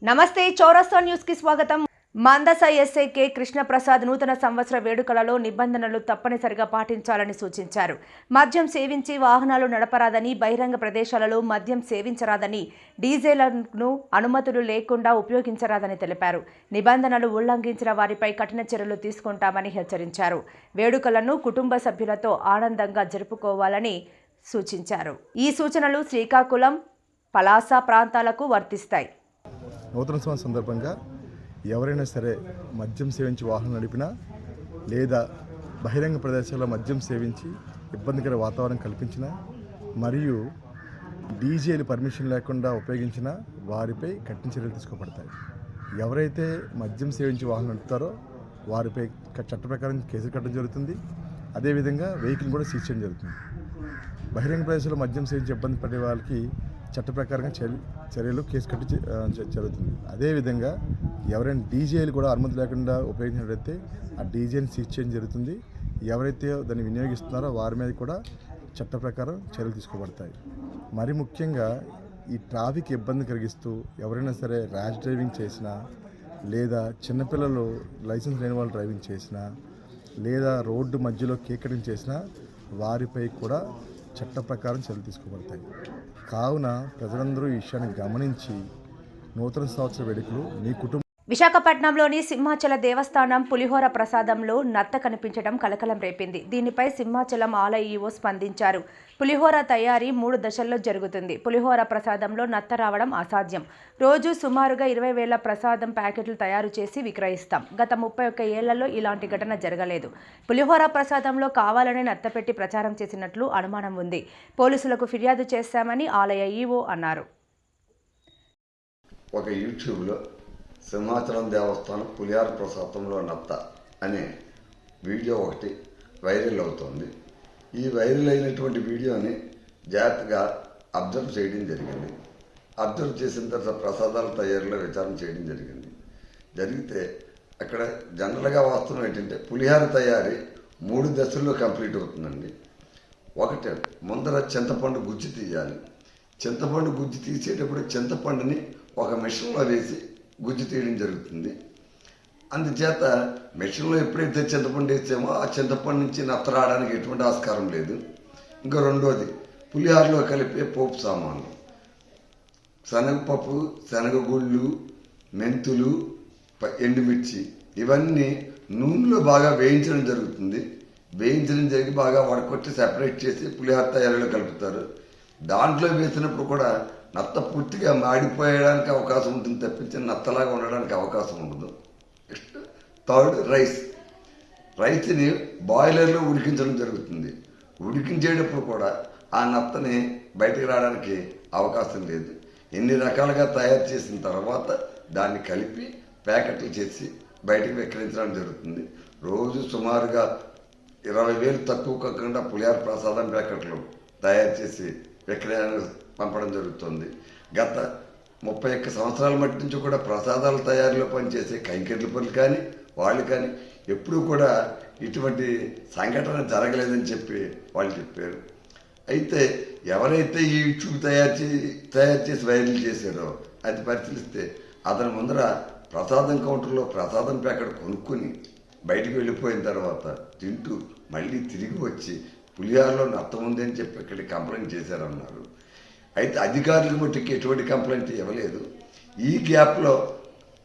నమస్తే చౌరస్తా న్యూస్ కి స్వాగతం. మందస ఎస్ఐ కె కృష్ణప్రసాద్ నూతన సంవత్సర వేడుకలలో నిబంధనలు తప్పనిసరిగా పాటించాలని సూచించారు. మద్యం సేవించి వాహనాలు నడపరాదని, బహిరంగ ప్రదేశాలలో మద్యం సేవించరాదని, డీజేలను అనుమతులు లేకుండా ఉపయోగించరాదని తెలిపారు. నిబంధనలు ఉల్లంఘించిన వారిపై కఠిన చర్యలు తీసుకుంటామని హెచ్చరించారు. వేడుకలను కుటుంబ సభ్యులతో ఆనందంగా జరుపుకోవాలని సూచించారు. ఈ సూచనలు శ్రీకాకుళం, పలాస ప్రాంతాలకు వర్తిస్తాయి. నూతన సంవత్సరం సందర్భంగా ఎవరైనా సరే మద్యం సేవించి వాహనం నడిపినా లేదా బహిరంగ ప్రదేశాల్లో మద్యం సేవించి ఇబ్బందికర వాతావరణం కల్పించినా మరియు డీజేలు పర్మిషన్ లేకుండా ఉపయోగించినా వారిపై కఠిన చర్యలు తీసుకోబడతాయి. ఎవరైతే మద్యం సేవించి వాహనం నడుపుతారో వారిపై చట్ట ప్రకారం కేసులు కట్టడం జరుగుతుంది. అదేవిధంగా వెహికల్ కూడా సీజ్ చేయడం జరుగుతుంది. బహిరంగ ప్రదేశాల్లో మద్యం సేవించి ఇబ్బంది పడే వాళ్ళకి చట్ట ప్రకారంగా చర్యలు కేసు కట్టి జరుగుతుంది. అదేవిధంగా ఎవరైనా డీజేలు కూడా అనుమతి లేకుండా ఉపయోగించినట్లయితే ఆ డీజేని సీజ్ చేయడం జరుగుతుంది. ఎవరైతే దాన్ని వినియోగిస్తున్నారో వారి మీద కూడా చట్ట ప్రకారం చర్యలు తీసుకోబడతాయి. మరి ముఖ్యంగా ఈ ట్రాఫిక్ ఇబ్బంది కలిగిస్తూ ఎవరైనా సరే ర్యాష్ డ్రైవింగ్ చేసినా లేదా చిన్నపిల్లలు లైసెన్స్ లేని వాళ్ళు డ్రైవింగ్ చేసినా లేదా రోడ్డు మధ్యలో కేక్ కటింగ్ చేసినా వారిపై కూడా చట్ట ప్రకారం చర్యలు తీసుకోబడతాయి. కావున ప్రజలందరూ ఈ విషయాన్ని గమనించి నూతన సంవత్సర వేడుకలు మీ కుటుంబం. విశాఖపట్నంలోని సింహాచల దేవస్థానం పులిహోర ప్రసాదంలో నత్త కనిపించడం కలకలం రేపింది. దీనిపై సింహాచలం ఆలయ ఈవో స్పందించారు. పులిహోర తయారీ 3 దశల్లో జరుగుతుంది. పులిహోర ప్రసాదంలో నత్త రావడం అసాధ్యం. రోజు సుమారుగా 20,000 ప్రసాదం ప్యాకెట్లు తయారు చేసి విక్రయిస్తాం. గత 31 ఏళ్లలో ఇలాంటి ఘటన జరగలేదు. పులిహోర ప్రసాదంలో కావాలనే నత్త పెట్టి ప్రచారం చేసినట్లు అనుమానం ఉంది. పోలీసులకు ఫిర్యాదు చేశామని ఆలయ ఈవో అన్నారు. ఒక యూట్యూబ్లో సింహాచలం దేవస్థానం పులిహార ప్రసాదంలో నత్త అనే వీడియో ఒకటి వైరల్ అవుతోంది. ఈ వైరల్ అయినటువంటి వీడియోని జాగ్రత్తగా అబ్జర్వ్ చేయడం జరిగింది. అబ్జర్వ్ చేసిన తర్వాత ప్రసాదాల తయారీలో విచారణ చేయడం జరిగితే అక్కడ జనరల్గా వాస్తవం ఏంటంటే పులిహార తయారీ 3 దశల్లో కంప్లీట్ అవుతుందండి. ఒకటి ముందర చింతపండు గుజ్జు తీయాలి. చింతపండు గుజ్జు తీసేటప్పుడు చింతపండుని ఒక మిషన్లో వేసి గుజ్జు తీయడం జరుగుతుంది. అందుచేత మిషన్లో ఎప్పుడైతే చింతపండు వేసామో ఆ చింతపండు నుంచి నత్త రావడానికి ఎటువంటి ఆస్కారం లేదు. ఇంకా రెండోది పులిహారలో కలిపే పోపు సామాన్లు, శనగపప్పు, శనగగుళ్ళు, మెంతులు, ఎండుమిర్చి ఇవన్నీ నూనెలో బాగా వేయించడం జరుగుతుంది. వేయించడం జరిగి బాగా వడకొట్టి సెపరేట్ చేసి పులిహార తయారీలో కలుపుతారు. దాంట్లో వేసినప్పుడు కూడా నత్త పూర్తిగా మాడిపోయడానికి అవకాశం ఉంటుంది తప్పించి నత్తలాగా ఉండడానికి అవకాశం ఉండదు. నెక్స్ట్ థర్డ్ రైస్ని బాయిలర్లో ఉడికించడం జరుగుతుంది. ఉడికించేటప్పుడు కూడా ఆ నత్తని బయటకు రావడానికి అవకాశం లేదు. ఎన్ని రకాలుగా తయారు చేసిన తర్వాత దాన్ని కలిపి ప్యాకెట్లు చేసి బయటకు విక్రయించడం జరుగుతుంది. రోజు సుమారుగా 20,000 తక్కువ కాకుండా పులిహార ప్రసాదం ప్యాకెట్లు తయారు చేసి విక్రయానికి పంపడం జరుగుతుంది. గత 31 సంవత్సరాల మట్టి నుంచి కూడా ప్రసాదాల తయారీలో పనిచేసే కైంకర్ల పనులు కానీ వాళ్ళు కానీ ఎప్పుడూ కూడా ఇటువంటి సంఘటన జరగలేదని చెప్పి వాళ్ళు చెప్పారు. అయితే ఎవరైతే ఈ యూట్యూబ్ తయారు చేసి వైరల్ చేశారో అది పరిశీలిస్తే అతని ముందర ప్రసాదం కౌంటర్లో ప్రసాదం ప్యాకెట్ కొనుక్కొని బయటికి వెళ్ళిపోయిన తర్వాత తింటూ మళ్ళీ తిరిగి వచ్చి పులిహారలో నత్త ఉంది అని చెప్పి ఇక్కడ కంప్లైంట్ చేశారన్నారు. అయితే అధికారులకు మట్టుకు ఎటువంటి కంప్లైంట్ ఇవ్వలేదు. ఈ గ్యాప్లో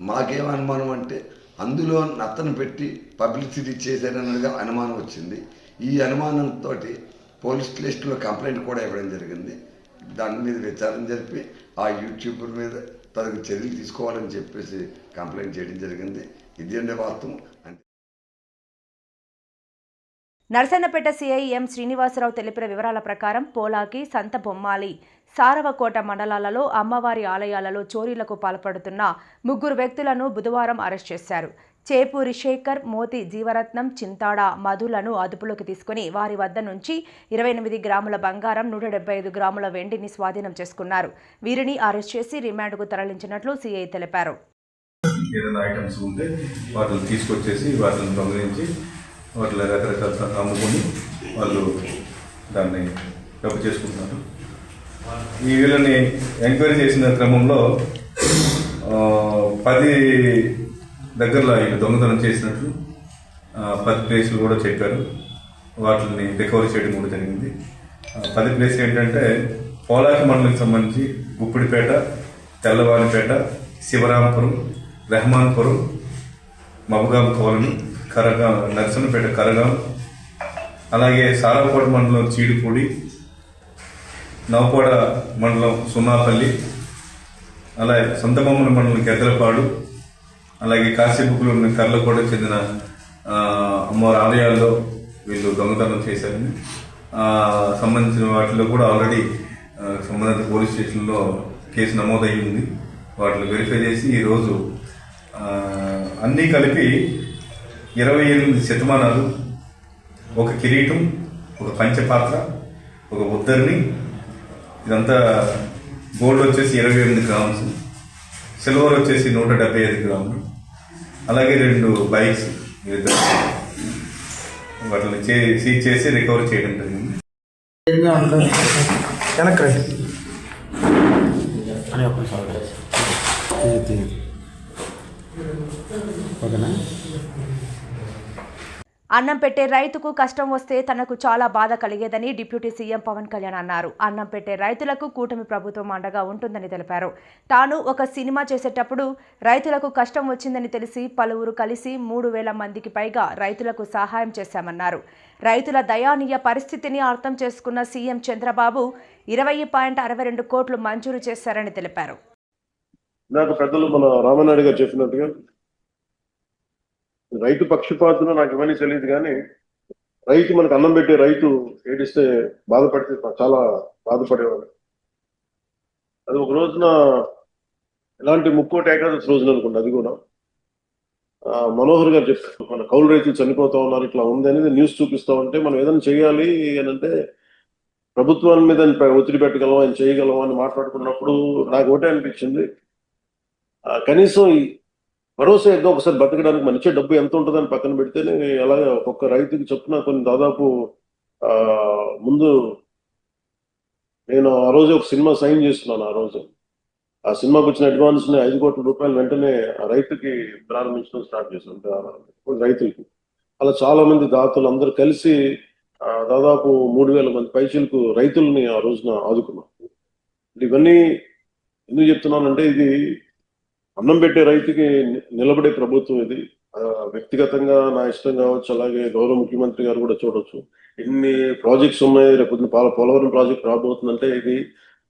మాకేం అనుమానం అంటే అందులో నత్తను పెట్టి పబ్లిసిటీ చేశారన్నదిగా అనుమానం వచ్చింది. ఈ అనుమానంతో పోలీస్ స్టేషన్లో కంప్లైంట్ కూడా ఇవ్వడం జరిగింది. దాని మీద విచారణ జరిపి ఆ యూట్యూబర్ మీద తగు చర్యలు తీసుకోవాలని చెప్పేసి కంప్లైంట్ చేయడం జరిగింది. ఇది అంటే వాస్తవం. నరసన్నపేట సిఐ ఎం శ్రీనివాసరావు తెలిపిన వివరాల ప్రకారం పోలాకి, సంత బొమ్మాలి, సారవకోట మండలాలలో అమ్మవారి ఆలయాలలో చోరీలకు పాల్పడుతున్న 3 వ్యక్తులను బుధవారం అరెస్ట్ చేశారు. చేపూరి శేఖర్, మోతి జీవరత్నం, చింతాడ మధులను అదుపులోకి తీసుకుని వారి వద్ద నుంచి 28 గ్రాముల బంగారం, 175 గ్రాముల వెండిని స్వాధీనం చేసుకున్నారు. వీరిని అరెస్ట్ చేసి రిమాండ్కు తరలించినట్లు సిఐ తెలిపారు. వాటిలో రకరకాల అమ్ముకొని వాళ్ళు దాన్ని డబ్బు చేసుకుంటున్నారు. ఈ వీళ్ళని ఎంక్వైరీ చేసిన క్రమంలో 10 దగ్గరలో ఆయన దొంగతనం చేసినట్లు 10 ప్లేసులు కూడా చెప్పారు. వాటిని రికవరీ చేయడం కూడా జరిగింది. 10 ప్లేస్ ఏంటంటే పోలాకి మండలికి సంబంధించి గుప్పిడిపేట, తెల్లవారిపేట, శివరాంపురం, రెహమాన్పురం, మబగాం కాలనీ, కరగాం, నర్సన్నపేట కరగాం, అలాగే సారాకోట మండలం చీడిపూడి, నవకోడ మండలం సున్నాపల్లి, అలాగే సొంతబొమ్మల మండలం గెద్దలపాడు, అలాగే కాశీబుక్కులు కర్లకోట చెందిన అమ్మవారి ఆలయాల్లో వీళ్ళు దొంగతనం చేశారని సంబంధించిన వాటిలో కూడా ఆల్రెడీ సంబంధిత పోలీస్ స్టేషన్లో కేసు నమోదయ్యి ఉంది. వాటిని వెరిఫై చేసి ఈరోజు అన్నీ కలిపి 28 శతమానాలు, ఒక కిరీటం, ఒక పంచపాత్ర, ఒక ఉద్దరిని, ఇదంతా గోల్డ్ వచ్చేసి 28 గ్రామ్స్, సిల్వర్ వచ్చేసి 175 గ్రాములు, అలాగే 2 బైక్స్ వాటిని సీజ్ చేసి రికవర్ చేయడం జరిగింది. అన్నం పెట్టే రైతుకు కష్టం వస్తే తనకు చాలా బాధ కలిగేదని డిప్యూటీ సీఎం పవన్ కళ్యాణ్ అన్నారు. అన్నం పెట్టే రైతులకు కూటమి ప్రభుత్వం అండగా ఉంటుందని తెలిపారు. తాను ఒక సినిమా చేసేటప్పుడు రైతులకు కష్టం వచ్చిందని తెలిసి పలువురు కలిసి 3,000 మందికి పైగా రైతులకు సహాయం చేశామన్నారు. రైతుల దయానీయ పరిస్థితిని అర్థం చేసుకున్న సీఎం చంద్రబాబు 20.62 కోట్లు మంజూరు చేశారని తెలిపారు. నాకు పెద్దలు మన రామనాయుడు గారు చెప్పినట్టుగా రైతు పక్షపాతులు నాకు ఇవన్నీ తెలియదు, కానీ రైతు మనకు అన్నం పెట్టే రైతు ఏడిస్తే బాధపడితే చాలా బాధపడేవాడు. అది ఒక రోజున ఎలాంటి 30 ఏకాదశి రోజున అనుకోండి, అది కూడా మనోహర్ గారు చెప్పారు, మన కౌలు రైతులు చనిపోతా ఉన్నారు, ఇట్లా ఉంది అనేది న్యూస్ చూపిస్తా ఉంటే మనం ఏదైనా చేయాలి అని అంటే ప్రభుత్వాల మీద ఒత్తిడి పెట్టగలం, ఆయన చేయగలం అని మాట్లాడుకున్నప్పుడు నాకు ఒకటే అనిపించింది, కనీసం భరోసా ఏదో ఒకసారి బతకడానికి మంచి డబ్బు ఎంత ఉంటుందని పక్కన పెడితేనే అలాగే ఒక్కొక్క రైతుకి చొప్పున కొన్ని దాదాపు ముందు నేను ఆ రోజు ఒక సినిమా సైన్ చేస్తున్నాను. ఆ రోజు ఆ సినిమాకి వచ్చిన అడ్వాన్స్ ని 5 కోట్ల రూపాయలు వెంటనే ఆ రైతుకి ప్రారంభించడం స్టార్ట్ చేశాను రైతులకి. అలా చాలా మంది దాతలు అందరూ కలిసి దాదాపు 3,000 మంది పైచీలకు రైతుల్ని ఆ రోజున ఆదుకున్నాం. ఇవన్నీ ఎందుకు చెప్తున్నానంటే ఇది అన్నం పెట్టే రైతుకి నిలబడే ప్రభుత్వం ఇది. వ్యక్తిగతంగా నా ఇష్టం కావచ్చు, అలాగే గౌరవ ముఖ్యమంత్రి గారు కూడా చూడొచ్చు. ఎన్ని ప్రాజెక్ట్స్ ఉన్నాయి, రేపు పోలవరం ప్రాజెక్ట్ రాబోతుందంటే ఇది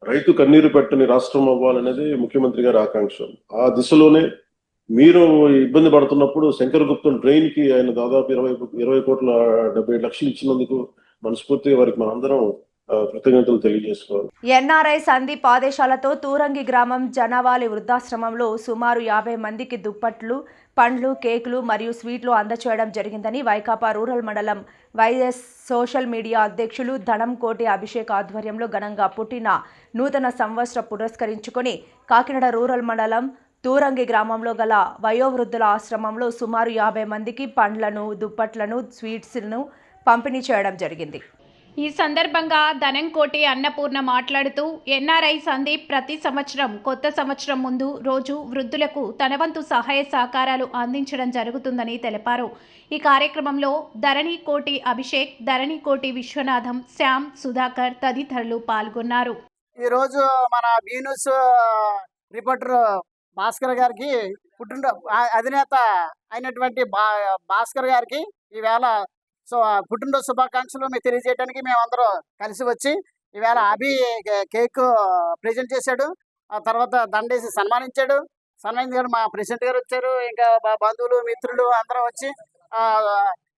రైతు కన్నీరు పెట్టని రాష్ట్రం అవ్వాలనేది ముఖ్యమంత్రి గారి ఆకాంక్ష. ఆ దిశలోనే మీరు ఇబ్బంది పడుతున్నప్పుడు శంకరగుప్తం ట్రైన్ కి ఆయన దాదాపు 20 కోట్ల 70 లక్షలు ఇచ్చినందుకు మనస్ఫూర్తిగా వారికి మనందరం కృతజ్ఞతలు తెలియజేసుకోవాలి. ఎన్ఆర్ఐ సందీప్ ఆదేశాలతో తూరంగి గ్రామం జనావాలి వృద్ధాశ్రమంలో సుమారు 50 మందికి దుప్పట్లు, పండ్లు, కేకులు మరియు స్వీట్లు అందచేయడం జరిగిందని వైకాపా రూరల్ మండలం వైఎస్ సోషల్ మీడియా అధ్యక్షులు ధనం కోటి అభిషేక్ ఆధ్వర్యంలో ఘనంగా పుట్టిన నూతన సంవత్సర పురస్కరించుకొని కాకినాడ రూరల్ మండలం తూరంగి గ్రామంలో గల వయోవృద్ధుల ఆశ్రమంలో సుమారు 50 మందికి పండ్లను, దుప్పట్లను, స్వీట్స్ను పంపిణీ చేయడం జరిగింది. ఈ సందర్భంగా ధనంకోటి అన్నపూర్ణ మాట్లాడుతూ ఎన్ఆర్ఐ సందీప్ ప్రతి సంవత్సరం కొత్త సంవత్సరం ముందు రోజు వృద్ధులకు తన వంతు సహాయ సహకారాలు అందించడం జరుగుతుందని తెలిపారు. ఈ కార్యక్రమంలో ధరణికోటి అభిషేక్, ధరణికోటి విశ్వనాథం, శ్యామ్, సుధాకర్ తదితరులు పాల్గొన్నారు. ఈరోజు మన బీ న్యూస్ రిపోర్టర్ భాస్కర్ గారికి అధినేత అయినటువంటి భాస్కర్ గారికి ఈవేళ పుట్టినరోజు శుభాకాంక్షలు మీకు తెలియజేయడానికి మేమందరం కలిసి వచ్చి ఈవేళ అభి కేక్ ప్రెజెంట్ చేశాడు. ఆ తర్వాత దండేసి సన్మానించాడు. సన్మానించాడు మా ప్రెసిడెంట్ గారు వచ్చారు, ఇంకా బంధువులు మిత్రులు అందరం వచ్చి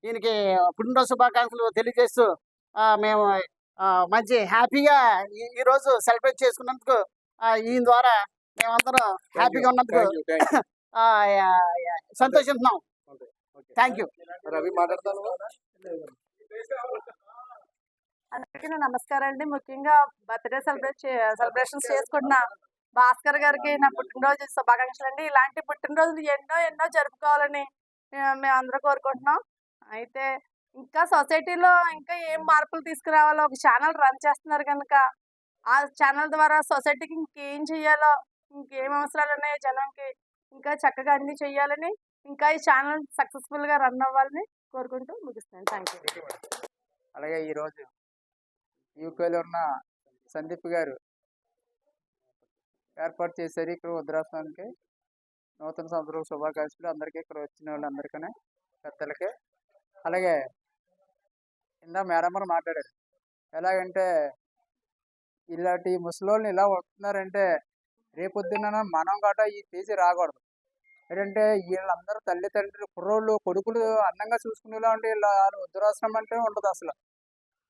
ఈయనకి పుట్టినరోజు శుభాకాంక్షలు తెలియజేస్తూ మేము మంచి హ్యాపీగా ఈరోజు సెలబ్రేట్ చేసుకున్నందుకు ఈయన ద్వారా మేమందరం హ్యాపీగా ఉన్నందుకు సంతోషిస్తున్నాం. Thank you. అందరికీ నమస్కారం అండి. ముఖ్యంగా బర్త్డే సెలబ్రేషన్స్ చేసుకుంటున్న భాస్కర్ గారికి నా పుట్టినరోజు శుభాకాంక్షలు అండి. ఇలాంటి పుట్టినరోజులు ఎన్నో జరుపుకోవాలని మేమందరూ కోరుకుంటున్నాం. అయితే ఇంకా సొసైటీలో ఇంకా ఏం మార్పులు తీసుకురావాలో ఒక ఛానల్ రన్ చేస్తున్నారు కనుక ఆ ఛానల్ ద్వారా సొసైటీకి ఇంకేం చేయాలో, ఇంకేం అవసరాలు ఉన్నాయో జనానికి ఇంకా చక్కగా అన్నీ చేయాలని, ఇంకా ఈ ఛానల్ సక్సెస్ఫుల్గా రన్ అవ్వాలని కోరుకుంటూ ముగిస్తాను. Thank you. అలాగే ఈరోజు యూకేలో ఉన్న సందీప్ గారు ఏర్పాటు చేశారు ఇక్కడ వృద్ధాశ్రమానికి నూతన సంవత్సరం శుభాకాంక్షలు అందరికీ, ఇక్కడ వచ్చిన వాళ్ళందరికీ, పెద్దలకి. అలాగే ఇందా మేడం గారు మాట్లాడారు, ఎలాగంటే ఇలాంటి ముసలోళ్ళని ఇలా వస్తున్నారంటే రేపొద్దున మనం గట్రా ఈ తీసి రాకూడదు. ఏంటంటే వీళ్ళందరూ తల్లిదండ్రులు కుర్రోళ్ళు కొడుకులు అందంగా చూసుకునేలా ఉంటే వీళ్ళ వృద్ధాశ్రమం అంటే ఉండదు అసలు.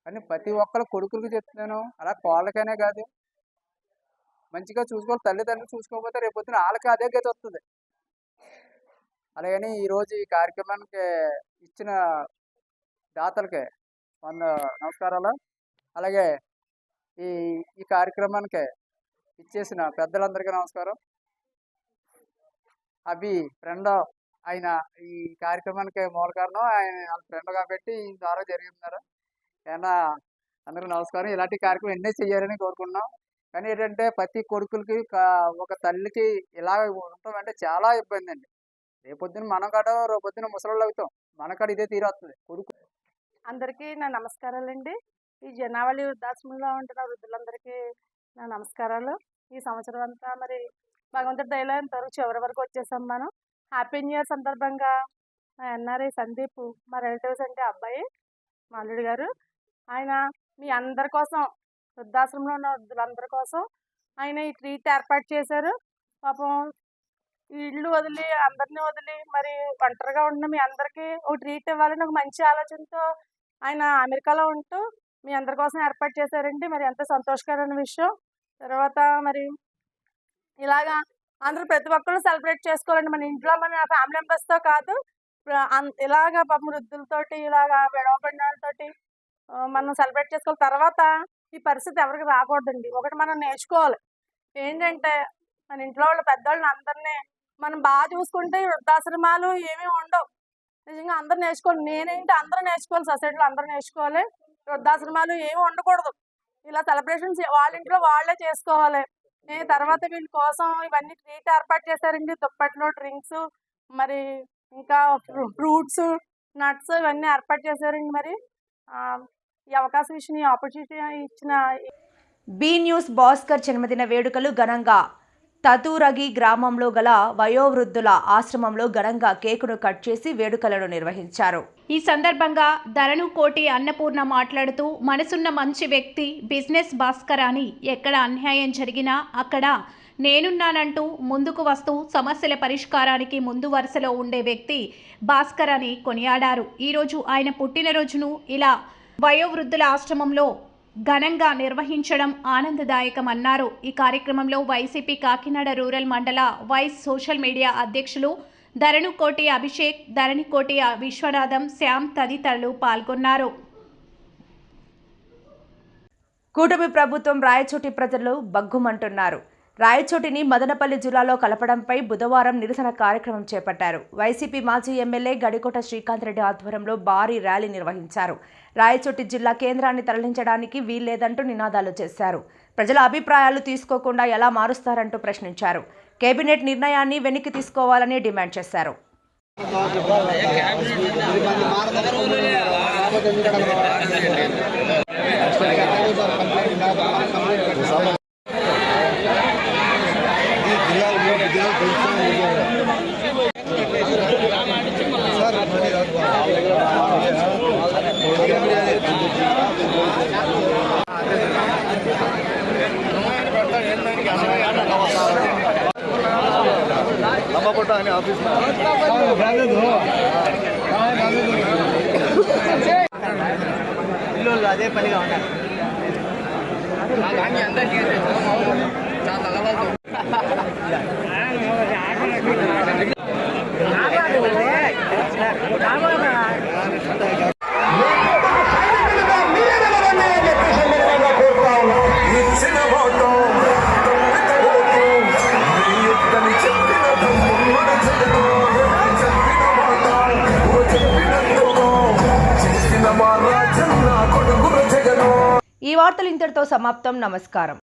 కానీ ప్రతి ఒక్కరు కొడుకులకి చెప్తున్నాను, అలా కోళ్ళకైనా కాదు, మంచిగా చూసుకోవాలి. తల్లిదండ్రులు చూసుకోకపోతే రేపొద్దున వాళ్ళకి అదే గతి వస్తుంది. అలాగని ఈరోజు ఈ కార్యక్రమానికి ఇచ్చిన దాతలకి 100 నమస్కారాలు. అలాగే ఈ ఈ కార్యక్రమానికి ఇచ్చేసిన పెద్దలందరికీ నమస్కారం. అవి ఫ్రెండ్ ఆయన ఈ కార్యక్రమానికి మూల కారణం, ఆయన ఫ్రెండ్ కాబట్టి ఈ ద్వారా జరిగిస్తున్నారు. ఏమన్నా అందరికీ నమస్కారం. ఇలాంటి కార్యక్రమం ఎన్నో చేయాలని కోరుకుంటున్నాం. కానీ ఏంటంటే ప్రతి కొడుకులకి ఒక తల్లికి ఇలా ఉండటం అంటే చాలా ఇబ్బంది అండి. రేపొద్దున మనం కాడ రేపొద్దున ముసలోళ్ళు అవుతాం, మనకాడ ఇదే తీరొస్తుంది. కొడుకు అందరికీ నా నమస్కారాలండి. ఈ జనావళి వృద్ధాశ్రమంలో ఉంటున్న వృద్ధులందరికీ నా నమస్కారాలు. ఈ సంవత్సరం అంతా మరి భగవంతుడి దయలో ఇంతవరకు చివరి వరకు వచ్చేసాం మనం. హ్యాపీ న్యూ ఇయర్ సందర్భంగా మా ఎన్ఆర్ఐ సందీప్, మా రిలేటివ్స్ అంటే అబ్బాయి మా అల్లుడు గారు, ఆయన మీ అందరి కోసం, వృద్ధాశ్రమంలో ఉన్న వృద్ధులందరి కోసం ఆయన ఈ ట్రీట్ ఏర్పాటు చేశారు. పాపం ఈ ఇల్లు వదిలి అందరినీ వదిలి మరి ఒంటరిగా ఉన్న మీ అందరికీ ఒక ట్రీట్ ఇవ్వాలని ఒక మంచి ఆలోచనతో ఆయన అమెరికాలో ఉంటూ మీ అందరి కోసం ఏర్పాటు చేశారండి. మరి ఎంత సంతోషకరమైన విషయం. తర్వాత మరి ఇలాగా అందరూ ప్రతి ఒక్కళ్ళు సెలబ్రేట్ చేసుకోవాలండి. మన ఇంట్లో మన ఫ్యామిలీ మెంబర్స్తో కాదు, ఇలాగా పాపం వృద్ధులతోటి ఇలాగా విడవబడిన వాళ్ళతోటి మనం సెలబ్రేట్ చేసుకోవాలి. తర్వాత ఈ పరిస్థితి ఎవరికి రాకూడదండి. ఒకటి మనం నేర్చుకోవాలి ఏంటంటే, మన ఇంట్లో వాళ్ళ పెద్దవాళ్ళని అందరినీ మనం బాగా చూసుకుంటే వృద్ధాశ్రమాలు ఏమీ ఉండవు. నిజంగా అందరూ నేర్చుకోవాలి. నేనేంటి అందరూ నేర్చుకోవాలి, సొసైటీలో అందరూ నేర్చుకోవాలి. వృద్ధాశ్రమాలు ఏమి ఉండకూడదు. ఇలా సెలబ్రేషన్స్ వాళ్ళ ఇంట్లో వాళ్ళే చేసుకోవాలి. తర్వాత వీళ్ళ కోసం ఇవన్నీ ట్రీట్ ఏర్పాటు చేశారండి. దుప్పట్లు, డ్రింక్స్, మరి ఇంకా ఫ్రూట్స్, నట్స్ ఇవన్నీ ఏర్పాటు చేశారండి. మరి ఈ అవకాశం ఇచ్చిన, ఈ ఆపర్చునిటీ ఇచ్చిన బి న్యూస్ భాస్కర్ జన్మదిన వేడుకలు ఘనంగా తతూరగి గ్రామంలో గల వయోవృద్ధుల ఆశ్రమంలో ఘనంగా కేకును కట్ చేసి వేడుకలను నిర్వహించారు. ఈ సందర్భంగా ధరణుకోటి అన్నపూర్ణ మాట్లాడుతూ, మనసున్న మంచి వ్యక్తి బిజినెస్ భాస్కర్ అని, ఎక్కడ అన్యాయం జరిగినా అక్కడ నేనున్నానంటూ ముందుకు వస్తూ సమస్యల పరిష్కారానికి ముందు వరుసలో ఉండే వ్యక్తి భాస్కర్ అని కొనియాడారు. ఈరోజు ఆయన పుట్టినరోజును ఇలా వయోవృద్ధుల ఆశ్రమంలో ఘనంగా నిర్వహించడం ఆనందదాయకమన్నారు. ఈ కార్యక్రమంలో వైసీపీ కాకినాడ రూరల్ మండల వైస్ సోషల్ మీడియా అధ్యక్షులు ధరణుకోటి అభిషేక్, ధరణికోటి విశ్వనాథం, శ్యామ్ తదితరులు పాల్గొన్నారు. కూటమి ప్రభుత్వం రాయచోటి ప్రజలు బగ్గుమంటున్నారు. రాయచోటిని మదనపల్లి జిల్లాలో కలపడంపై బుధవారం నిరసన కార్యక్రమం చేపట్టారు. వైసీపీ మాజీ ఎమ్మెల్యే గడికోట శ్రీకాంత్ రెడ్డి ఆధ్వర్యంలో భారీ ర్యాలీ నిర్వహించారు. రాయచోటి జిల్లా కేంద్రాన్ని తరలించడానికి వీల్లేదంటూ నినాదాలు చేశారు. ప్రజల అభిప్రాయాలు తీసుకోకుండా ఎలా మారుస్తారంటూ ప్రశ్నించారు. కేబినెట్ నిర్ణయాన్ని వెనక్కి తీసుకోవాలని డిమాండ్ చేశారు. అదే పనిగా ఉన్నారు. ఈ వార్తలు ఇంతటితో సమాప్తం. నమస్కారం.